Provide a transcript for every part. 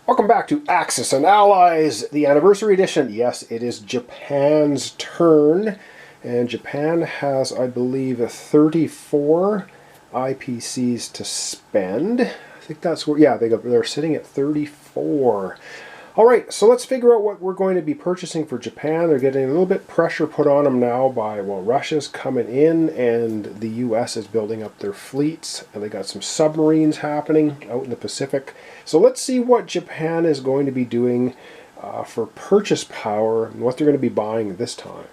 Welcome back to Axis and Allies, the anniversary edition. Yes, it is Japan's turn, and Japan has, I believe, 34 IPCs to spend. I think that's where, yeah, they're sitting at 34. All right, so let's figure out what we're going to be purchasing for Japan. They're getting a little bit pressure put on them now by, well, Russia's coming in and the US is building up their fleets, and they got some submarines happening out in the Pacific. So let's see what Japan is going to be doing for purchase power and what they're going to be buying this time.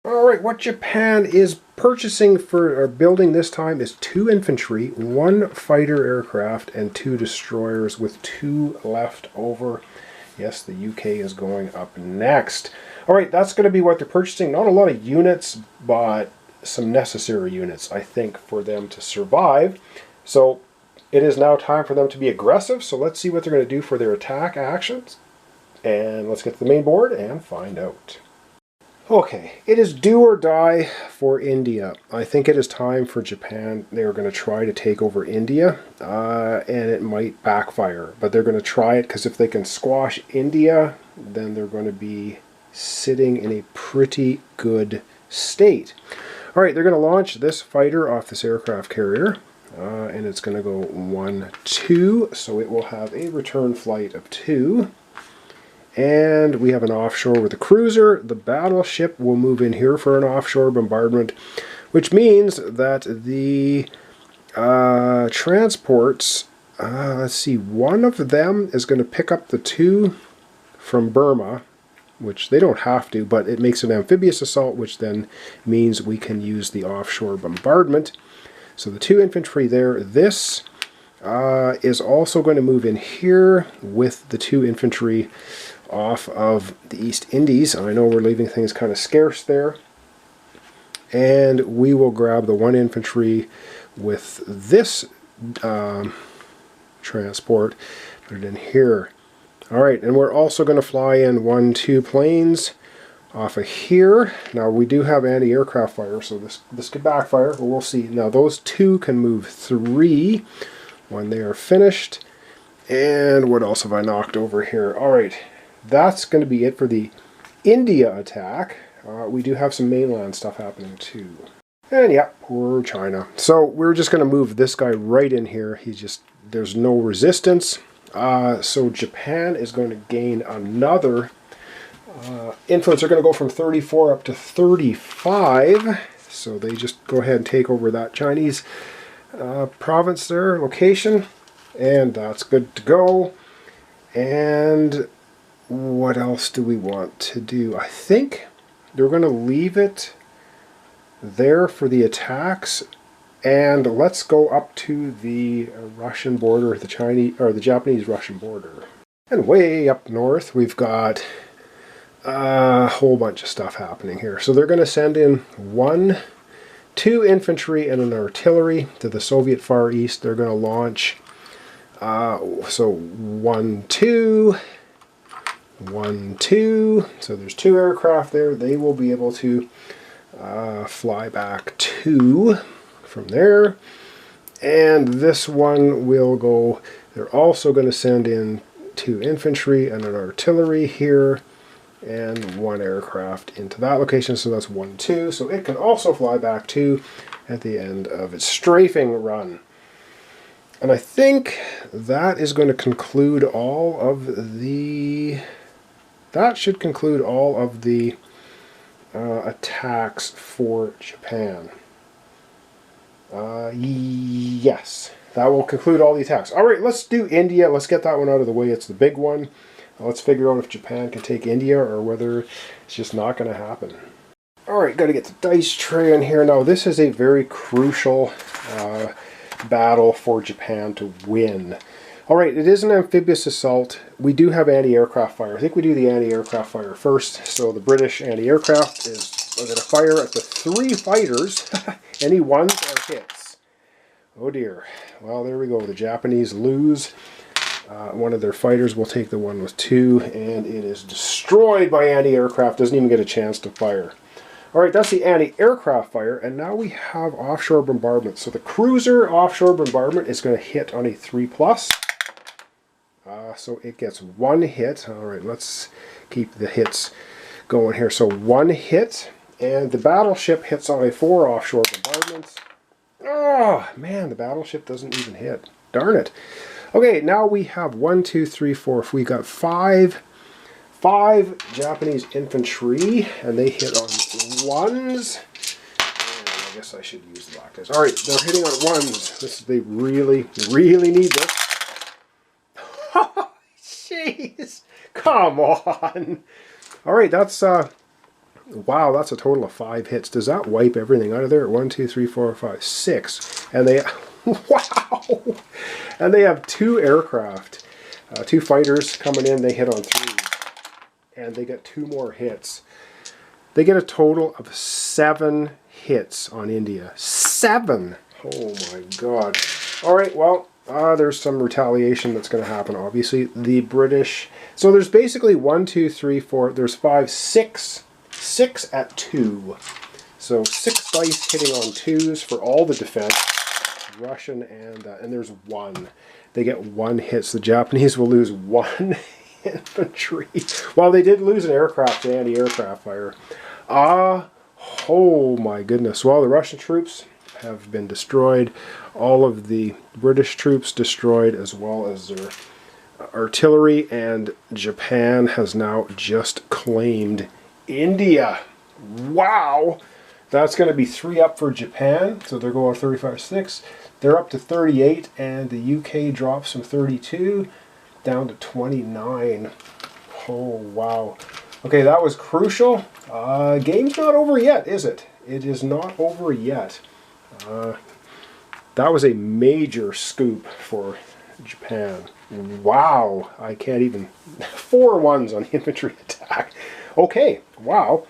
All right, what Japan is purchasing for or building this time is 2 infantry, 1 fighter aircraft, and 2 destroyers with 2 left over. Yes, the UK is going up next. All right, that's going to be what they're purchasing. Not a lot of units, but some necessary units, I think, for them to survive. So it is now time for them to be aggressive. So let's see what they're going to do for their attack actions. And let's get to the main board and find out. Okay, it is do or die for India. I think it is time for Japan. They are going to try to take over India, and it might backfire. But they're going to try it because if they can squash India, then they're going to be sitting in a pretty good state. All right, they're going to launch this fighter off this aircraft carrier, and it's going to go 1, 2, so it will have a return flight of 2. And we have an offshore with a cruiser. The battleship will move in here for an offshore bombardment, which means that the transports, let's see, one of them is going to pick up the 2 from Burma, which they don't have to, but it makes an amphibious assault, which then means we can use the offshore bombardment. So the 2 infantry there. This is also going to move in here with the 2 infantry off of the East Indies. I know we're leaving things kind of scarce there. And we will grab the 1 infantry with this transport, put it in here. Alright, and we're also going to fly in 1, 2 planes off of here. Now we do have anti-aircraft fire, so this could backfire, but we'll see. Now those 2 can move 3 when they are finished. And what else have I knocked over here? Alright. That's going to be it for the India attack. We do have some mainland stuff happening too. And yeah, poor China. So we're just going to move this guy right in here. There's no resistance. So Japan is going to gain another influence. They're going to go from 34 up to 35. So they just go ahead and take over that Chinese province there, location. And that's good to go. And what else do we want to do? I think they're going to leave it there for the attacks, and let's go up to the Russian border, the Japanese-Russian border. And way up north, we've got a whole bunch of stuff happening here. So they're going to send in 1, 2 infantry and an artillery to the Soviet Far East. They're going to launch, so 1, 2. 1, 2, so there's 2 aircraft there. They will be able to fly back 2 from there. And this one will go, they're also going to send in 2 infantry and an artillery here, and 1 aircraft into that location, so that's 1, 2. So it can also fly back 2 at the end of its strafing run. And I think that is going to conclude all of the... That should conclude all of the attacks for Japan. Yes, that will conclude all the attacks. All right, let's do India. Let's get that one out of the way. It's the big one. Let's figure out if Japan can take India or whether it's just not going to happen. All right, got to get the dice tray in here. Now, this is a very crucial battle for Japan to win. All right, it is an amphibious assault. We do have anti-aircraft fire. I think we do the anti-aircraft fire first. So the British anti-aircraft are going to fire at the 3 fighters. Any ones are hits. Oh dear. Well, there we go. The Japanese lose. One of their fighters will take the one with 2, and it is destroyed by anti-aircraft. Doesn't even get a chance to fire. All right, that's the anti-aircraft fire, and now we have offshore bombardment. So the cruiser offshore bombardment is going to hit on a 3+. So it gets one hit. All right, let's keep the hits going here. So one hit, and the battleship hits on a 4 offshore bombardments. Oh, man, the battleship doesn't even hit. Darn it. Okay, now we have 1, 2, 3, 4. We got five Japanese infantry, and they hit on ones. And I guess I should use the black dice. All right, they're hitting on ones. They really, really need this. Jeez, come on. All right, that's wow, that's a total of 5 hits. Does that wipe everything out of there? 1, 2, 3, 4, 5, 6. And they, wow. And they have 2 aircraft, 2 fighters coming in. They hit on 3. And they get 2 more hits. They get a total of 7 hits on India. 7! Oh my God. All right, well, there's some retaliation that's going to happen, obviously. The British, so there's basically 1, 2, 3, 4, there's 5, 6 at 2. So 6 dice hitting on 2s for all the defense. Russian and there's 1. They get 1 hit. So the Japanese will lose 1 infantry. Well, they did lose an aircraft to anti-aircraft fire. Oh my goodness. Well, the Russian troops have been destroyed. All of the British troops destroyed, as well as their artillery, and Japan has now just claimed India. Wow! That's going to be 3 up for Japan, so they're going 35-6. They're up to 38, and the UK drops from 32 down to 29. Oh, wow. Okay, that was crucial. Game's not over yet, is it? It is not over yet. That was a major scoop for Japan. Wow, I can't even... 4 ones on the infantry attack. Okay, wow.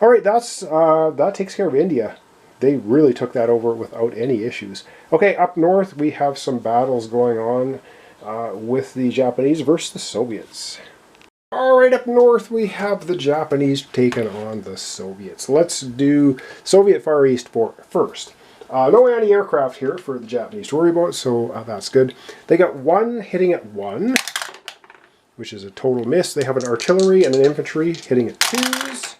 All right, that takes care of India. They really took that over without any issues. Okay, up north we have some battles going on with the Japanese versus the Soviets. All right, up north we have the Japanese taking on the Soviets. Let's do Soviet Far East first. No anti-aircraft here for the Japanese to worry about, so that's good. They got 1 hitting at 1, which is a total miss. They have an artillery and an infantry hitting at 2s.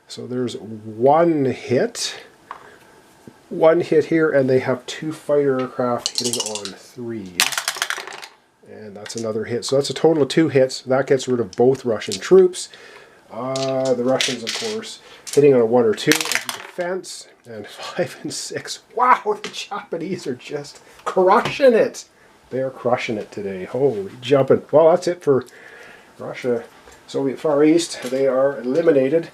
So there's 1 hit. 1 hit here, and they have 2 fighter aircraft hitting on 3s. And that's another hit. So that's a total of 2 hits. That gets rid of both Russian troops. The Russians, of course, hitting on a 1 or 2 as defense. And 5 and 6. Wow, the Japanese are just crushing it. They are crushing it today. Holy jumping. Well, that's it for Russia. Soviet Far East, they are eliminated.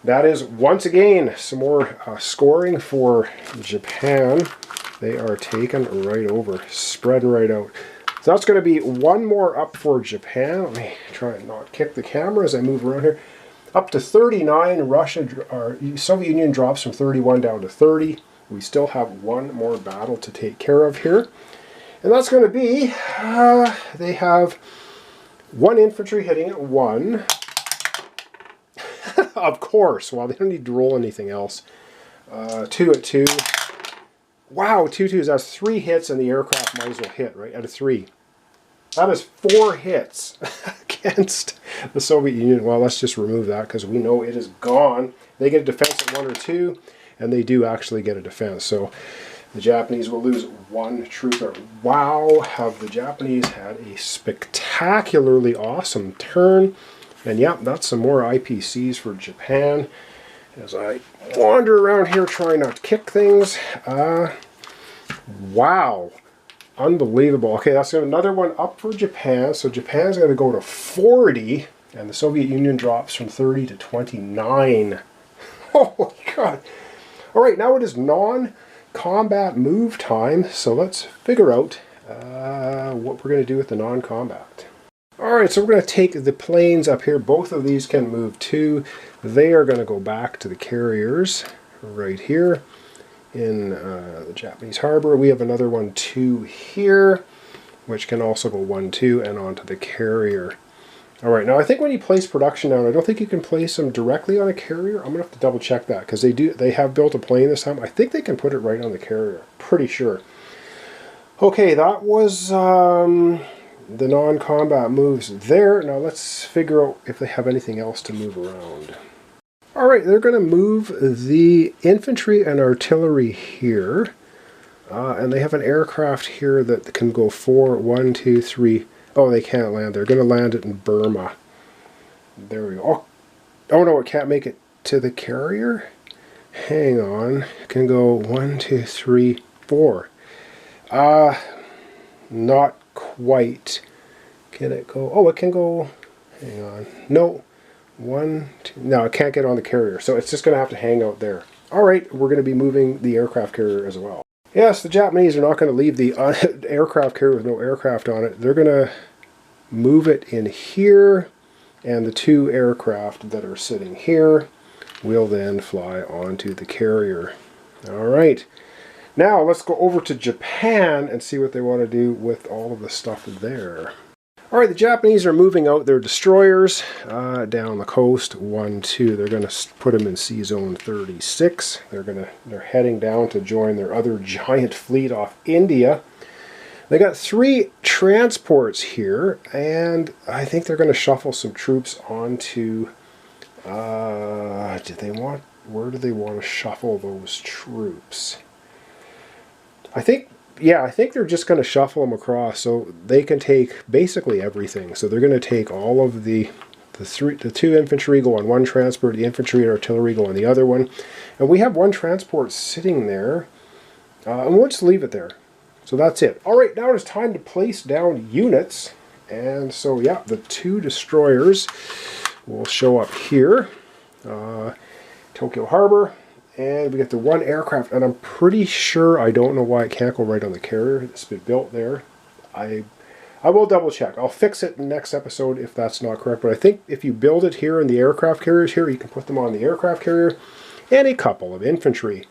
That is, once again, some more scoring for Japan. They are taken right over, spreading right out. So that's going to be 1 more up for Japan. Let me try and not kick the camera as I move around here. Up to 39, Soviet Union drops from 31 down to 30. We still have 1 more battle to take care of here. And that's going to be, they have 1 infantry hitting at 1. Of course, well, they don't need to roll anything else. 2 at 2. Wow, 2 twos, that's 3 hits, and the aircraft might as well hit, right, out of 3. That is 4 hits against the Soviet Union. Well, let's just remove that because we know it is gone. They get a defense at 1 or 2, and they do actually get a defense. So the Japanese will lose 1 trooper. Wow, have the Japanese had a spectacularly awesome turn. And yeah, that's some more IPCs for Japan. As I wander around here trying not to kick things. Wow. Unbelievable. Okay, that's another 1 up for Japan. So Japan's going to go to 40, and the Soviet Union drops from 30 to 29. Oh my God. All right, now it is non-combat move time. So let's figure out what we're going to do with the non-combat. All right, so we're going to take the planes up here. Both of these can move too. They are going to go back to the carriers right here in the Japanese harbor. We have another 1-2 here, which can also go 1-2 and onto the carrier. All right, now I think when you place production down, I don't think you can place them directly on a carrier. I'm going to have to double check that because they have built a plane this time. I think they can put it right on the carrier. Pretty sure. Okay, that was the non-combat moves there. Now let's figure out if they have anything else to move around. Alright, they're going to move the infantry and artillery here. And they have an aircraft here that can go 4, 1, 2, 3. Oh, they can't land. They're going to land it in Burma. There we go. Oh no, it can't make it to the carrier. Hang on. It can go 1, 2, 3, 4. Not quite. Can it go? Oh, it can go. Hang on. No. 1, 2. No, it can't get on the carrier. So it's just going to have to hang out there. Alright, we're going to be moving the aircraft carrier as well. Yes, the Japanese are not going to leave the aircraft carrier with no aircraft on it. They're going to move it in here, and the 2 aircraft that are sitting here will then fly onto the carrier. Alright, now let's go over to Japan and see what they want to do with all of the stuff there. Alright, the Japanese are moving out their destroyers down the coast. 1, 2. They're going to put them in Sea Zone 36. They're heading down to join their other giant fleet off India. They got 3 transports here, and I think they're going to shuffle some troops onto. Where do they want to shuffle those troops? I think they're just going to shuffle them across so they can take basically everything. So they're going to take all of the 2 infantry go on one transport, the infantry and artillery go on the other one. And we have 1 transport sitting there, and we'll just leave it there. So that's it. Alright, now it's time to place down units. And so yeah, the 2 destroyers will show up here. Tokyo Harbor. And we get the 1 aircraft, and I'm pretty sure, I don't know why it can't go right on the carrier. It's been built there. I will double check. I'll fix it in the next episode if that's not correct. But I think if you build it here and the aircraft carriers here, you can put them on the aircraft carrier and a couple of infantry.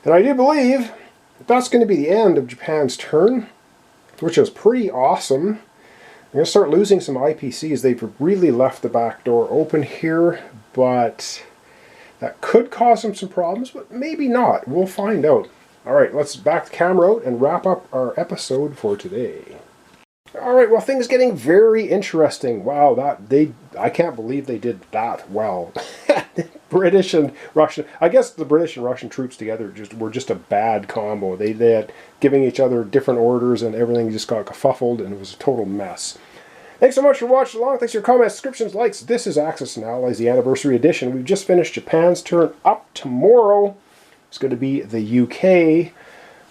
And I do believe that's going to be the end of Japan's turn, which is pretty awesome. I'm going to start losing some IPCs. They've really left the back door open here, but that could cause them some problems, but maybe not. We'll find out. Alright, let's back the camera out and wrap up our episode for today. Alright, well, things getting very interesting. Wow, I can't believe they did that well. British and Russian, I guess the British and Russian troops together were just a bad combo. They had giving each other different orders and everything just got kerfuffled and it was a total mess. Thanks so much for watching along. Thanks for your comments, subscriptions, likes. This is Axis and Allies, the anniversary edition. We've just finished Japan's turn. Up tomorrow is going to be the UK,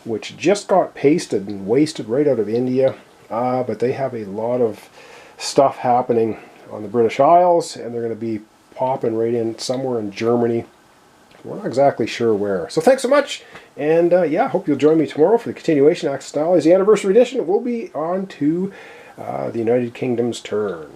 which just got pasted and wasted right out of India. But they have a lot of stuff happening on the British Isles, and they're going to be popping right in somewhere in Germany. We're not exactly sure where. So thanks so much, and yeah, hope you'll join me tomorrow for the continuation. Axis and Allies, the anniversary edition. We'll be on to the United Kingdom's turn.